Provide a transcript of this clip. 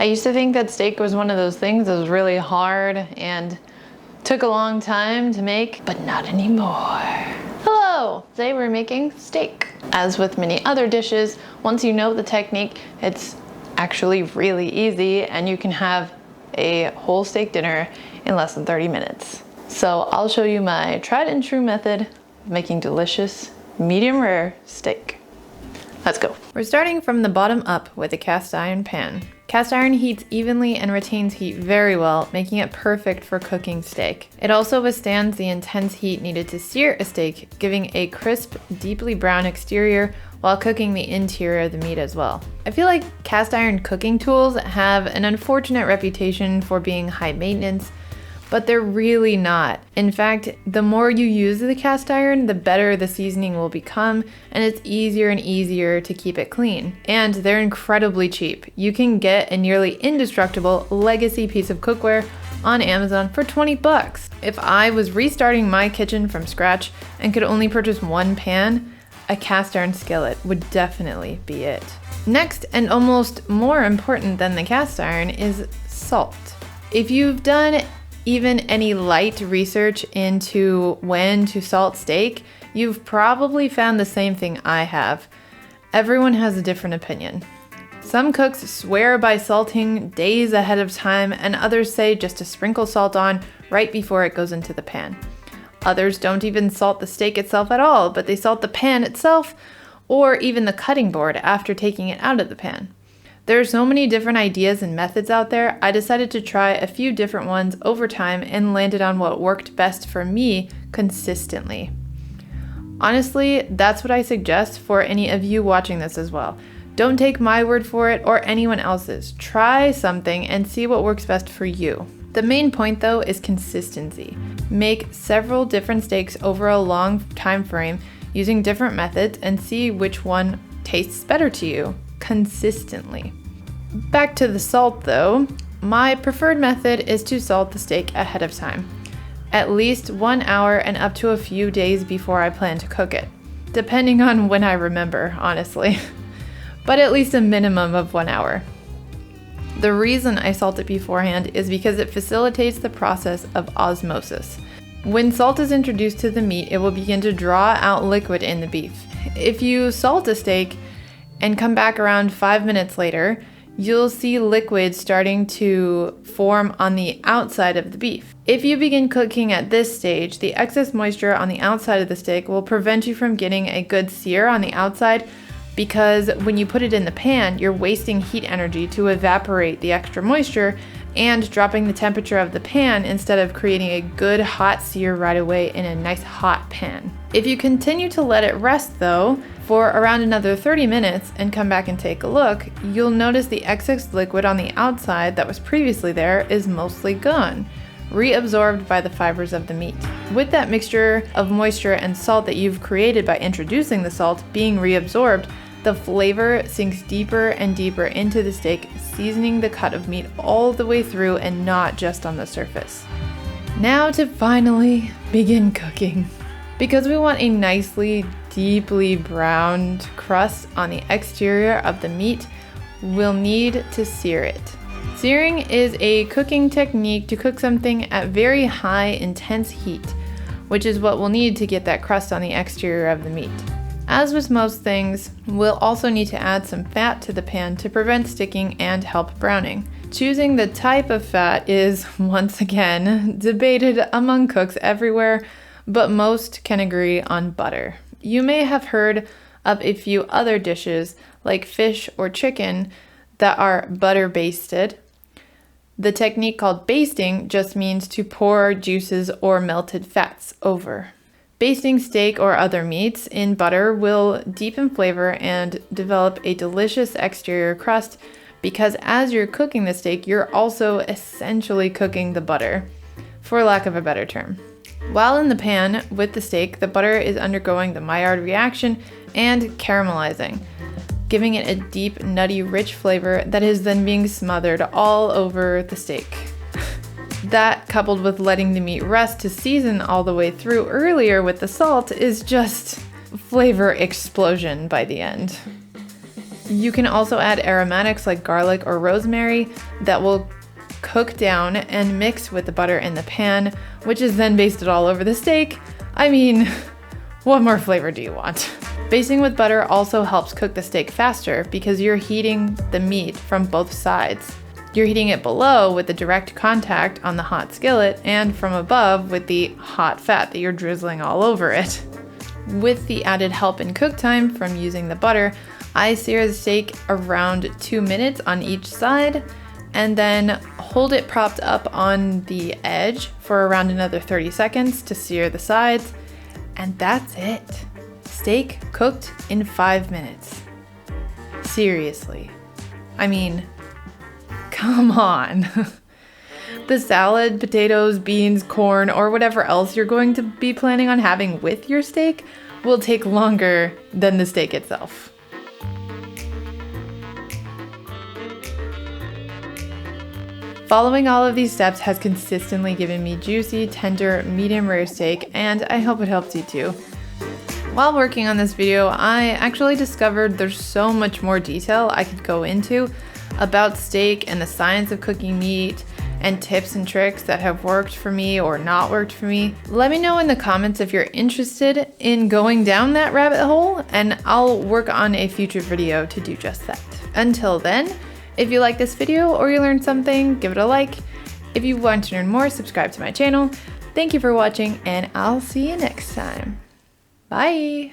used to think that steak was one of those things that was really hard and took a long time to make, but not anymore. Hello! Today we're making steak. As with many other dishes, once you know the technique, it's actually really easy and you can have a whole steak dinner in less than 30 minutes. So I'll show you my tried and true method of making delicious medium rare steak. Let's go. We're starting from the bottom up with a cast iron pan. Cast iron heats evenly and retains heat very well, making it perfect for cooking steak. It also withstands the intense heat needed to sear a steak, giving a crisp, deeply brown exterior while cooking the interior of the meat as well. I feel like cast iron cooking tools have an unfortunate reputation for being high maintenance, but they're really not. In fact, the more you use the cast iron, the better the seasoning will become, and it's easier and easier to keep it clean. And they're incredibly cheap. You can get a nearly indestructible legacy piece of cookware on Amazon for 20 bucks. If I was restarting my kitchen from scratch and could only purchase one pan, a cast iron skillet would definitely be it. Next, and almost more important than the cast iron, is salt. If you've done even any light research into when to salt steak, you've probably found the same thing I have. Everyone has a different opinion. Some cooks swear by salting days ahead of time, and others say just to sprinkle salt on right before it goes into the pan. Others don't even salt the steak itself at all, but they salt the pan itself or even the cutting board after taking it out of the pan. There are so many different ideas and methods out there. I decided to try a few different ones over time and landed on what worked best for me consistently. Honestly, that's what I suggest for any of you watching this as well. Don't take my word for it or anyone else's. Try something and see what works best for you. The main point though is consistency. Make several different steaks over a long time frame using different methods and see which one tastes better to you consistently. Back to the salt though, my preferred method is to salt the steak ahead of time, at least 1 hour and up to a few days before I plan to cook it, depending on when I remember, honestly, but at least a minimum of 1 hour. The reason I salt it beforehand is because it facilitates the process of osmosis. When salt is introduced to the meat, it will begin to draw out liquid in the beef. If you salt a steak and come back around 5 minutes later, you'll see liquid starting to form on the outside of the beef. If you begin cooking at this stage, the excess moisture on the outside of the steak will prevent you from getting a good sear on the outside, because when you put it in the pan, you're wasting heat energy to evaporate the extra moisture and dropping the temperature of the pan instead of creating a good hot sear right away in a nice hot pan. If you continue to let it rest though, for around another 30 minutes and come back and take a look, you'll notice the excess liquid on the outside that was previously there is mostly gone, reabsorbed by the fibers of the meat. With that mixture of moisture and salt that you've created by introducing the salt being reabsorbed, the flavor sinks deeper and deeper into the steak, seasoning the cut of meat all the way through and not just on the surface. Now to finally begin cooking. Because we want a nicely, deeply browned crust on the exterior of the meat, we'll need to sear it. Searing is a cooking technique to cook something at very high, intense heat, which is what we'll need to get that crust on the exterior of the meat. As with most things, we'll also need to add some fat to the pan to prevent sticking and help browning. Choosing the type of fat is, once again, debated among cooks everywhere, but most can agree on butter. You may have heard of a few other dishes, like fish or chicken, that are butter basted. The technique called basting just means to pour juices or melted fats over. Basting steak or other meats in butter will deepen flavor and develop a delicious exterior crust, because as you're cooking the steak, you're also essentially cooking the butter, for lack of a better term. While in the pan with the steak, the butter is undergoing the Maillard reaction and caramelizing, giving it a deep, nutty, rich flavor that is then being smothered all over the steak. That, coupled with letting the meat rest to season all the way through earlier with the salt, is just flavor explosion by the end. You can also add aromatics like garlic or rosemary that will cook down and mix with the butter in the pan, which is then basted all over the steak. I mean, what more flavor do you want? Basting with butter also helps cook the steak faster because you're heating the meat from both sides. You're heating it below with the direct contact on the hot skillet and from above with the hot fat that you're drizzling all over it. With the added help in cook time from using the butter, I sear the steak around 2 minutes on each side and then hold it propped up on the edge for around another 30 seconds to sear the sides. And that's it. Steak cooked in 5 minutes. Seriously. I mean, come on. The salad, potatoes, beans, corn, or whatever else you're going to be planning on having with your steak will take longer than the steak itself. Following all of these steps has consistently given me juicy, tender, medium rare steak, and I hope it helps you too. While working on this video, I actually discovered there's so much more detail I could go into about steak and the science of cooking meat and tips and tricks that have worked for me or not worked for me. Let me know in the comments if you're interested in going down that rabbit hole, and I'll work on a future video to do just that. Until then, if you like this video or you learned something, give it a like. If you want to learn more, subscribe to my channel. Thank you for watching, and I'll see you next time. Bye!